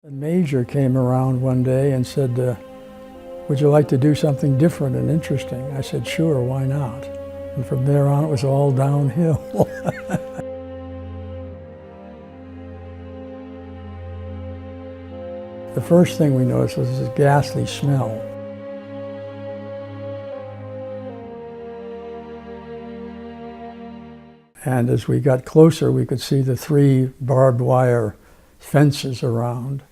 A major came around one day and said, would you like to do something different and interesting? I said, sure, why not? And from there on, it was all downhill. The first thing we noticed was this ghastly smell. And as we got closer, we could see the 3 barbed wire fences around.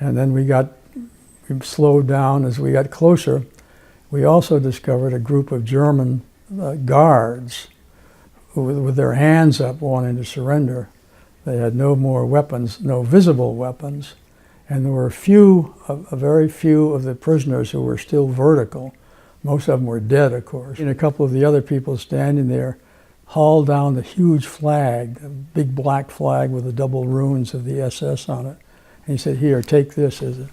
And then we slowed down as we got closer. We also discovered a group of German guards who, with their hands up, wanting to surrender. They had no more weapons, no visible weapons. And there were very few of the prisoners who were still vertical. Most of them were dead, of course. And a couple of the other people standing there hauled down the huge flag, a big black flag with the double runes of the SS on it. And he said, here, take this as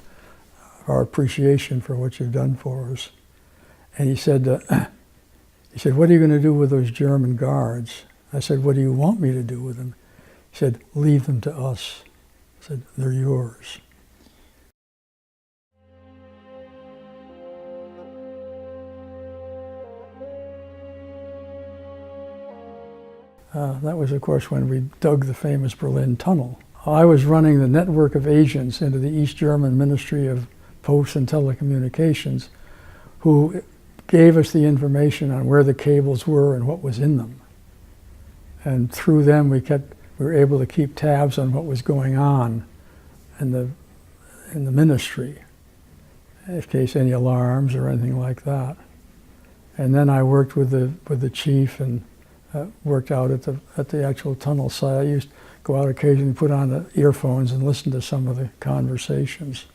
our appreciation for what you've done for us. And he said, what are you going to do with those German guards? I said, what do you want me to do with them? He said, leave them to us. I said, they're yours. That was, of course, when we dug the famous Berlin Tunnel. I was running the network of agents into the East German Ministry of Posts and Telecommunications, who gave us the information on where the cables were and what was in them. And through them, we were able to keep tabs on what was going on in the ministry, in case any alarms or anything like that. And then I worked with the chief and worked out at the actual tunnel site. I used to go out occasionally, put on the earphones and listen to some of the conversations.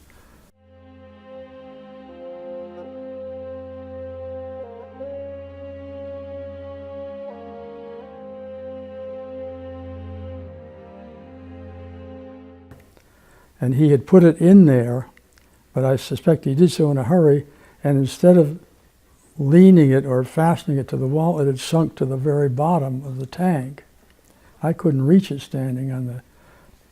And he had put it in there, but I suspect he did so in a hurry, and instead of leaning it or fastening it to the wall, it had sunk to the very bottom of the tank. I couldn't reach it standing on the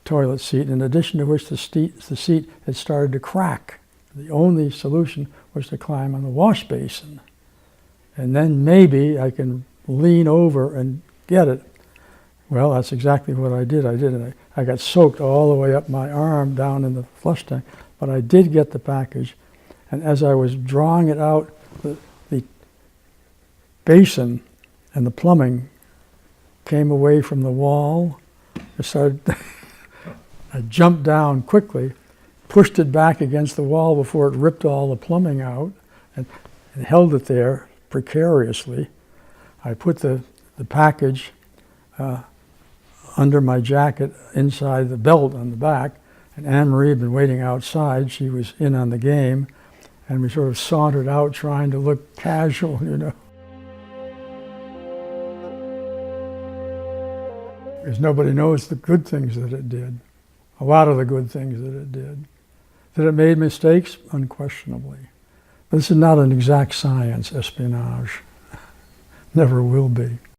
toilet seat, in addition to which the seat had started to crack. The only solution was to climb on the wash basin. And then maybe I can lean over and get it. Well, that's exactly what I did. I got soaked all the way up my arm down in the flush tank, but I did get the package. And as I was drawing it out, the basin and the plumbing came away from the wall. I jumped down quickly, pushed it back against the wall before it ripped all the plumbing out, and held it there precariously. I put the package under my jacket inside the belt on the back, and Anne-Marie had been waiting outside. She was in on the game, and we sort of sauntered out trying to look casual, you know. Because nobody knows the good things that it did, a lot of the good things that it did. That it made mistakes? Unquestionably. But this is not an exact science, espionage. Never will be.